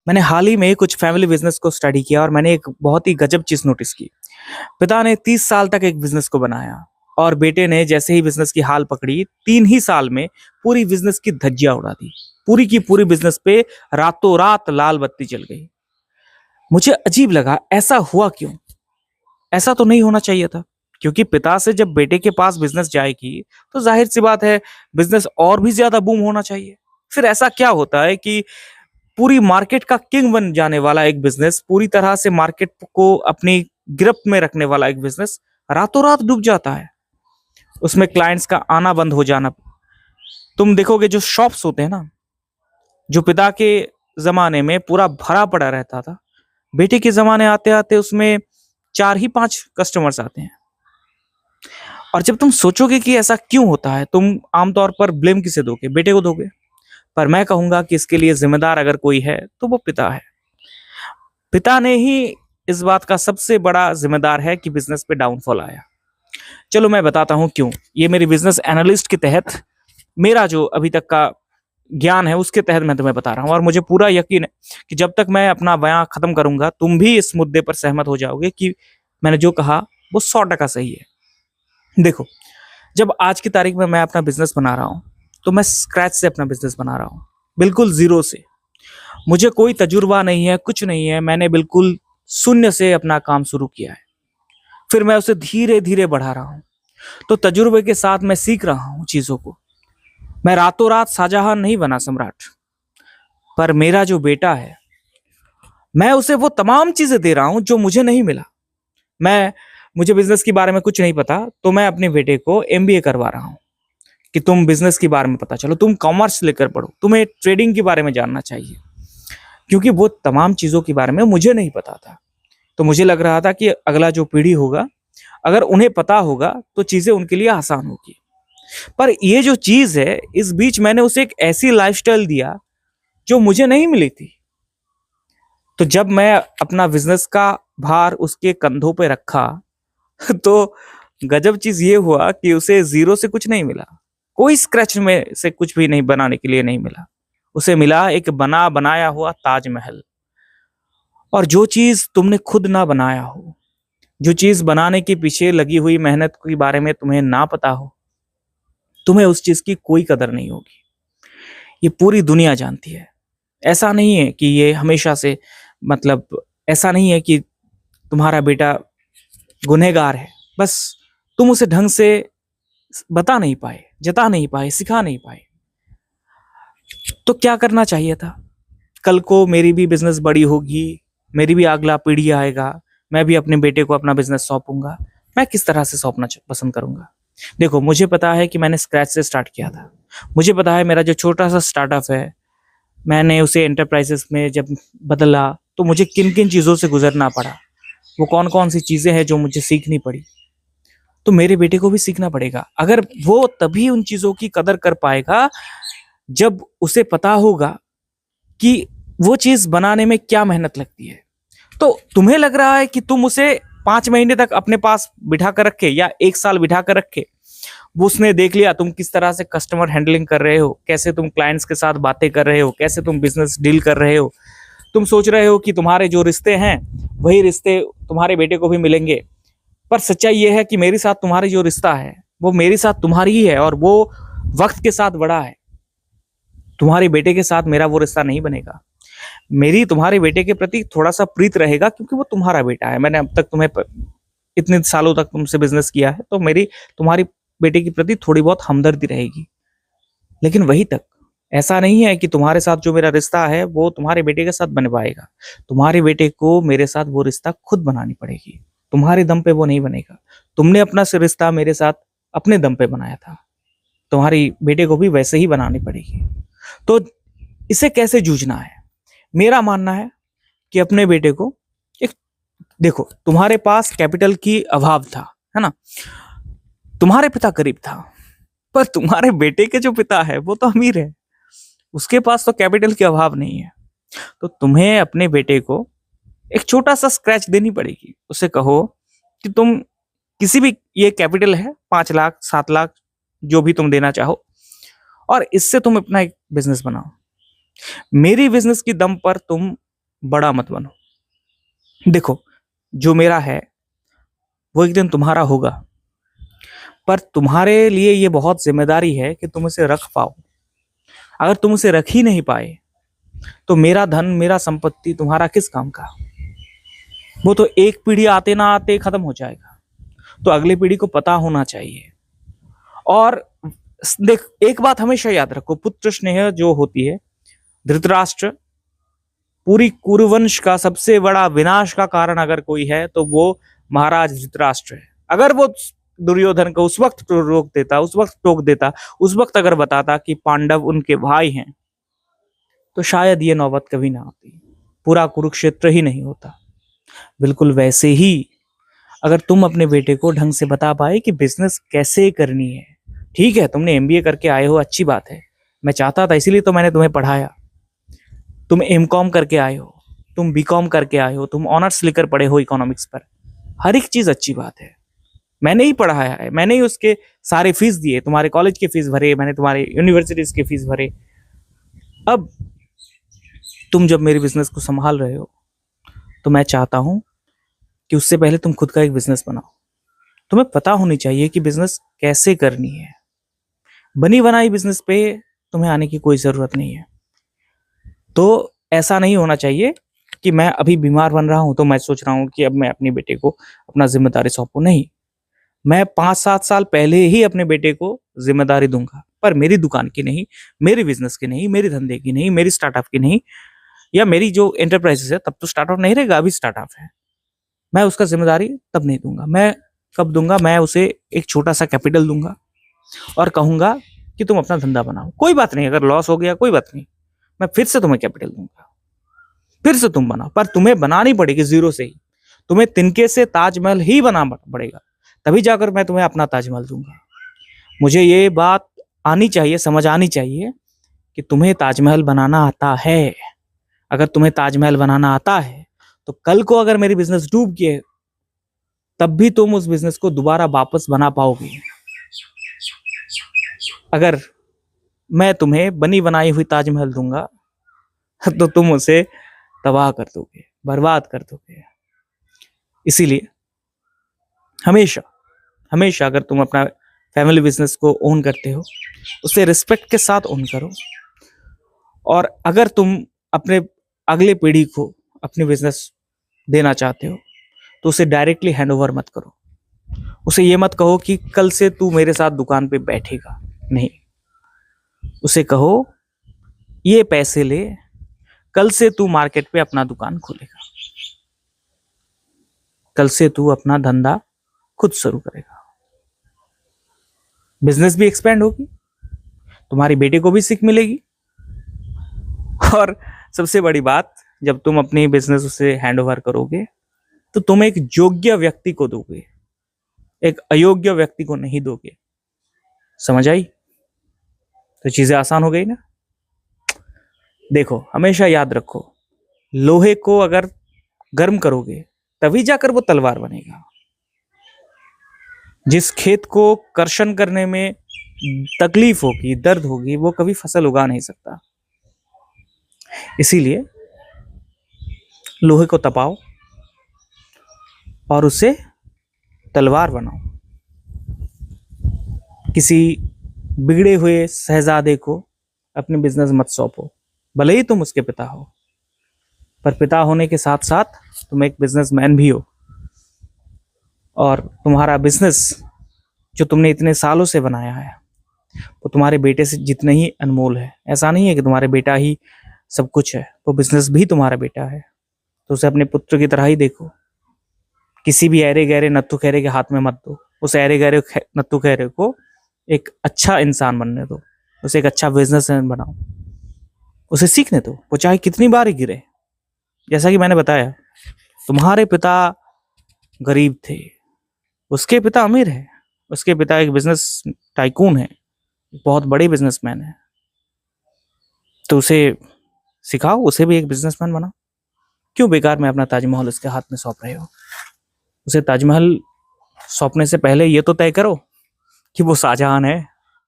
मैंने हाल ही में कुछ फैमिली बिजनेस को स्टडी किया और मैंने एक बहुत ही गजब चीज नोटिस की। पिता ने 30 साल तक एक बिजनेस को बनाया और बेटे ने जैसे ही बिजनेस की हाल पकड़ी 3 ही साल में पूरी बिजनेस की धज्जियां उड़ा दी। पूरी की पूरी बिजनेस पे रातों रात लाल बत्ती जल गई। मुझे अजीब लगा, ऐसा हुआ क्यों? ऐसा तो नहीं होना चाहिए था, क्योंकि पिता से जब बेटे के पास बिजनेस जाएगी तो जाहिर सी बात है बिजनेस और भी ज्यादा बूम होना चाहिए। फिर ऐसा क्या होता है कि पूरी मार्केट का किंग बन जाने वाला एक बिजनेस, पूरी तरह से मार्केट को अपनी गिरफ्त में रखने वाला एक बिजनेस रातों रात डूब जाता है। उसमें क्लाइंट्स का आना बंद हो जाना। तुम देखोगे जो शॉप्स होते हैं ना, जो पिता के जमाने में पूरा भरा पड़ा रहता था, बेटे के जमाने आते आते उसमें 4 ही 5 कस्टमर्स आते हैं। और जब तुम सोचोगे कि ऐसा क्यों होता है, तुम आमतौर पर ब्लेम किसे दोगे? बेटे को दोगे। पर मैं कहूंगा कि इसके लिए जिम्मेदार अगर कोई है तो वो पिता है। पिता ने ही इस बात का सबसे बड़ा जिम्मेदार है कि बिजनेस पे डाउनफॉल आया। चलो मैं बताता हूं क्यों। ये मेरी बिजनेस एनालिस्ट के तहत, मेरा जो अभी तक का ज्ञान है उसके तहत मैं तुम्हें बता रहा हूं। और मुझे पूरा यकीन है कि जब तक मैं अपना बयां खत्म करूंगा तुम भी इस मुद्दे पर सहमत हो जाओगे कि मैंने जो कहा वो 100% सही है। देखो, जब आज की तारीख में मैं अपना बिजनेस बना रहा हूं तो मैं स्क्रैच से अपना बिजनेस बना रहा हूं, बिल्कुल जीरो से। मुझे कोई तजुर्बा नहीं है, कुछ नहीं है। मैंने बिल्कुल शून्य से अपना काम शुरू किया है, फिर मैं उसे धीरे धीरे बढ़ा रहा हूं। तो तजुर्बे के साथ मैं सीख रहा हूं चीजों को। मैं रातों रात शाहजहां नहीं बना सम्राट, पर मेरा जो बेटा है मैं उसे वो तमाम चीजें दे रहा हूं जो मुझे नहीं मिला। मैं मुझे बिजनेस के बारे में कुछ नहीं पता, तो मैं अपने बेटे को एमबीए करवा रहा हूं कि तुम बिजनेस के बारे में पता चलो, तुम कॉमर्स लेकर पढ़ो, तुम्हें ट्रेडिंग के बारे में जानना चाहिए। क्योंकि वो तमाम चीजों के बारे में मुझे नहीं पता था। तो मुझे लग रहा था कि अगला जो पीढ़ी होगा, अगर उन्हें पता होगा तो चीजें उनके लिए आसान होगी। पर ये जो चीज है, इस बीच मैंने उसे एक ऐसी लाइफस्टाइल दिया जो मुझे नहीं मिली थी। तो जब मैं अपना बिजनेस का भार उसके कंधों पे रखा तो गजब चीज ये हुआ कि उसे जीरो से कुछ नहीं मिला। कोई स्क्रैच में से कुछ भी नहीं बनाने के लिए नहीं मिला। उसे मिला एक बना बनाया हुआ ताजमहल। और जो चीज तुमने खुद ना बनाया हो, जो चीज बनाने के पीछे लगी हुई मेहनत के बारे में तुम्हें ना पता हो, तुम्हें उस चीज की कोई कदर नहीं होगी। ये पूरी दुनिया जानती है। ऐसा नहीं है कि ये हमेशा से, मतलब ऐसा नहीं है कि तुम्हारा बेटा गुनहगार है, बस तुम उसे ढंग से बता नहीं पाए, जता नहीं पाए, सिखा नहीं पाए। तो क्या करना चाहिए था? कल को मेरी भी बिजनेस बड़ी होगी, मेरी भी अगला पीढ़ी आएगा, मैं भी अपने बेटे को अपना बिजनेस सौंपूंगा। मैं किस तरह से सौंपना पसंद करूंगा? देखो, मुझे पता है कि मैंने स्क्रैच से स्टार्ट किया था। मुझे पता है मेरा जो छोटा सा स्टार्टअप है, मैंने उसे एंटरप्राइजेस में जब बदला तो मुझे किन किन चीज़ों से गुजरना पड़ा, वो कौन कौन सी चीज़ें हैं जो मुझे सीखनी पड़ी। तो मेरे बेटे को भी सीखना पड़ेगा। अगर वो तभी उन चीज़ों की कदर कर पाएगा जब उसे पता होगा कि वो चीज़ बनाने में क्या मेहनत लगती है। तो तुम्हें लग रहा है कि तुम उसे 5 महीने तक अपने पास बिठा कर रखे या 1 साल बिठा कर रखे, वो उसने देख लिया तुम किस तरह से कस्टमर हैंडलिंग कर रहे हो, कैसे तुम क्लाइंट्स के साथ बातें कर रहे हो, कैसे तुम बिजनेस डील कर रहे हो। तुम सोच रहे हो कि तुम्हारे जो रिश्ते हैं वही रिश्ते तुम्हारे बेटे को भी मिलेंगे। पर सच्चाई ये है कि मेरे साथ तुम्हारी जो रिश्ता है वो मेरे साथ तुम्हारी ही है, और वो वक्त के साथ बड़ा है। तुम्हारे बेटे के साथ मेरा वो रिश्ता नहीं बनेगा। मेरी तुम्हारे बेटे के प्रति थोड़ा सा प्रीत रहेगा, क्योंकि वो तुम्हारा बेटा है। मैंने अब तक तुम्हें इतने सालों तक तुमसे बिजनेस किया है, तो मेरी तुम्हारी बेटे के प्रति थोड़ी बहुत हमदर्दी रहेगी। लेकिन वही तक। ऐसा नहीं है कि तुम्हारे साथ जो मेरा रिश्ता है वो तुम्हारे बेटे के साथ बन पाएगा। तुम्हारे बेटे को मेरे साथ वो रिश्ता खुद बनानी पड़ेगी। तुम्हारे दम पे वो नहीं बनेगा। तुमने अपना रिश्ता मेरे साथ अपने दम पे बनाया था, तुम्हारी बेटे को भी वैसे ही बनानी पड़ेगी। तो इसे कैसे जूझना है? मेरा मानना है कि अपने बेटे को एक, देखो, तुम्हारे पास कैपिटल की अभाव था, है ना? तुम्हारे पिता गरीब था, पर तुम्हारे बेटे के जो पिता है वो तो अमीर है, उसके पास तो कैपिटल की अभाव नहीं है। तो तुम्हें अपने बेटे को एक छोटा सा स्क्रैच देनी पड़ेगी। उसे कहो कि तुम किसी भी, ये कैपिटल है 5 लाख 7 लाख, जो भी तुम देना चाहो, और इससे तुम अपना एक बिजनेस बनाओ। मेरी बिजनेस की दम पर तुम बड़ा मत बनो। देखो, जो मेरा है वो एक दिन तुम्हारा होगा, पर तुम्हारे लिए ये बहुत जिम्मेदारी है कि तुम उसे रख पाओ। अगर तुम उसे रख ही नहीं पाए तो मेरा धन, मेरा संपत्ति तुम्हारा किस काम का? वो तो एक पीढ़ी आते ना आते खत्म हो जाएगा। तो अगली पीढ़ी को पता होना चाहिए। और देख, एक बात हमेशा याद रखो, पुत्र स्नेह जो होती है, धृतराष्ट्र पूरी कुरुवंश का सबसे बड़ा विनाश का कारण अगर कोई है तो वो महाराज धृतराष्ट्र है। अगर वो दुर्योधन को उस वक्त रोक देता, उस वक्त टोक देता, उस वक्त अगर बताता कि पांडव उनके भाई हैं, तो शायद ये नौबत कभी ना आती, पूरा कुरुक्षेत्र ही नहीं होता। बिल्कुल वैसे ही अगर तुम अपने बेटे को ढंग से बता पाए कि बिजनेस कैसे करनी है। ठीक है, तुमने एमबीए करके आए हो, अच्छी बात है, मैं चाहता था, इसीलिए तो मैंने तुम्हें पढ़ाया। तुम एमकॉम करके आए हो, तुम बीकॉम करके आए हो, तुम ऑनर्स लेकर पढ़े हो इकोनॉमिक्स पर, हर एक चीज अच्छी बात है। मैंने ही पढ़ाया है, मैंने ही उसके सारे फीस दिए, तुम्हारे कॉलेज के फीस भरे, मैंने तुम्हारे यूनिवर्सिटीज के फीस भरे। अब तुम जब मेरे बिजनेस को संभाल रहे हो तो मैं चाहता हूं कि उससे पहले तुम खुद का एक बिजनेस बनाओ। तुम्हें पता होनी चाहिए कि बिजनेस कैसे करनी है। बनी बनाई बिजनेस पे तुम्हें आने की कोई जरूरत नहीं है। तो ऐसा नहीं होना चाहिए कि मैं अभी बीमार बन रहा हूं तो मैं सोच रहा हूं कि अब मैं अपने बेटे को अपना जिम्मेदारी सौंपूं। नहीं, मैं 5-7 साल पहले ही अपने बेटे को जिम्मेदारी दूंगा, पर मेरी दुकान की नहीं, मेरे बिजनेस की नहीं, मेरी धंधे की नहीं, मेरी स्टार्टअप की नहीं, या मेरी जो एंटरप्राइजेस है, तब तो स्टार्टअप नहीं रहेगा, अभी स्टार्टअप है। मैं उसका जिम्मेदारी तब नहीं दूंगा। मैं कब दूंगा? मैं उसे एक छोटा सा कैपिटल दूंगा और कहूंगा कि तुम अपना धंधा बनाओ। कोई बात नहीं, अगर लॉस हो गया कोई बात नहीं, मैं फिर से तुम्हें कैपिटल दूंगा, फिर से तुम बनाओ। पर तुम्हें बनानी पड़ेगी जीरो से ही। तुम्हें तिनके से ताजमहल ही बनाना पड़ेगा, तभी जाकर मैं तुम्हें अपना ताजमहल दूंगा। मुझे ये बात आनी चाहिए, समझ आनी चाहिए कि तुम्हें ताजमहल बनाना आता है। अगर तुम्हें ताजमहल बनाना आता है तो कल को अगर मेरी बिजनेस डूब गए तब भी तुम उस बिजनेस को दोबारा वापस बना पाओगे। अगर मैं तुम्हें बनी बनाई हुई ताजमहल दूंगा तो तुम उसे तबाह कर दोगे, बर्बाद कर दोगे। इसीलिए हमेशा हमेशा अगर तुम अपना फैमिली बिजनेस को ओन करते हो, उसे रिस्पेक्ट के साथ ओन करो। और अगर तुम अपने अगले पीढ़ी को अपनी बिजनेस देना चाहते हो तो उसे डायरेक्टली हैंड ओवर मत करो। उसे ये मत कहो कि कल से तू मेरे साथ दुकान पे बैठेगा, नहीं। उसे कहो ये पैसे ले, कल से तू मार्केट पे अपना दुकान खोलेगा, कल से तू अपना धंधा खुद शुरू करेगा। बिजनेस भी एक्सपेंड होगी, तुम्हारे बेटे को भी सीख मिलेगी। और सबसे बड़ी बात, जब तुम अपनी बिजनेस उसे हैंड ओवर करोगे तो तुम एक योग्य व्यक्ति को दोगे, एक अयोग्य व्यक्ति को नहीं दोगे। समझ आई? तो चीजें आसान हो गई ना। देखो, हमेशा याद रखो, लोहे को अगर गर्म करोगे तभी जाकर वो तलवार बनेगा। जिस खेत को कर्षण करने में तकलीफ होगी, दर्द होगी, वो कभी फसल उगा नहीं सकता। इसीलिए लोहे को तपाओ और उसे तलवार बनाओ। किसी बिगड़े हुए शहजादे को अपने बिजनेस मत सौंपो, भले ही तुम उसके पिता हो, पर पिता होने के साथ साथ तुम एक बिजनेसमैन भी हो। और तुम्हारा बिजनेस जो तुमने इतने सालों से बनाया है वो तुम्हारे बेटे से जितना ही अनमोल है। ऐसा नहीं है कि तुम्हारे बेटा ही सब कुछ है, वो बिजनेस भी तुम्हारा बेटा है, तो उसे अपने पुत्र की तरह ही देखो। किसी भी ऐरे गहरे नत्थु खैरे के हाथ में मत दो। उस ऐरे गहरे नत्थु खैरे को एक अच्छा इंसान बनने दो, उसे एक अच्छा बिजनेसमैन बनाओ, उसे सीखने दो, वो चाहे कितनी बार ही गिरे। जैसा कि मैंने बताया, तुम्हारे पिता गरीब थे, उसके पिता अमीर है, उसके पिता एक बिजनेस टाइकून है, बहुत बड़े बिजनेसमैन है। तो उसे सिखाओ, उसे भी एक बिजनेसमैन बनाओ। क्यों बेकार में अपना ताजमहल उसके हाथ में सौंप रहे हो? उसे ताजमहल सौंपने से पहले ये तो तय करो कि वो शाहजहान है।